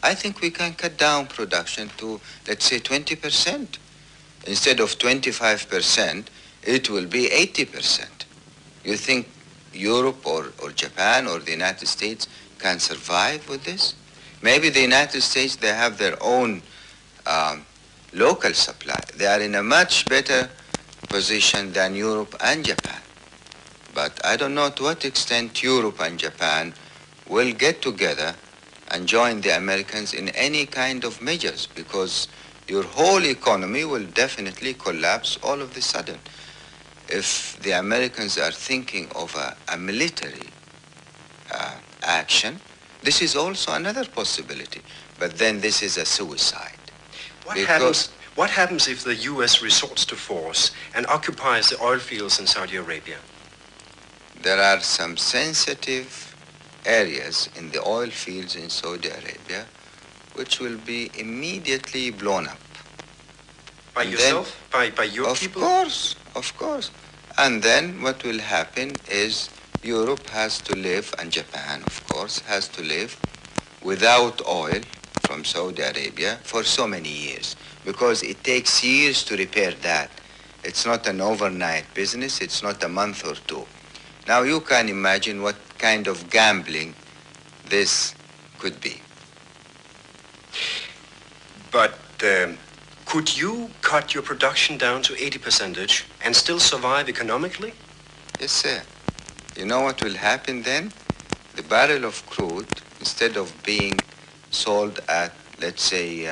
I think we can cut down production to, let's say, 20%. Instead of 25%, it will be 80%. You think Europe or Japan or the United States can survive with this? Maybe the United States, they have their own local supply. They are in a much better position than Europe and Japan. But I don't know to what extent Europe and Japan will get together and join the Americans in any kind of measures, because your whole economy will definitely collapse all of a sudden. If the Americans are thinking of a military action, this is also another possibility. But then this is a suicide. What happens if the U.S. resorts to force and occupies the oil fields in Saudi Arabia? There are some sensitive areas in the oil fields in Saudi Arabia which will be immediately blown up. By yourself? By your people? Of course. And then what will happen is Europe has to live, and Japan, of course, has to live without oil from Saudi Arabia for so many years, because it takes years to repair that. It's not an overnight business. It's not a month or two. Now you can imagine what kind of gambling this could be. But could you cut your production down to 80% and still survive economically? Yes, sir. You know what will happen then? The barrel of crude, instead of being sold at, let's say,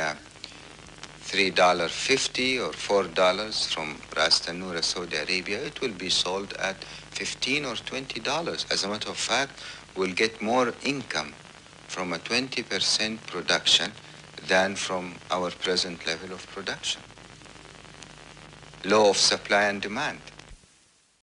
$3.50 or $4 from Ras Tanura, Saudi Arabia, it will be sold at $15 or $20. As a matter of fact, we'll get more income from a 20% production than from our present level of production. Law of supply and demand.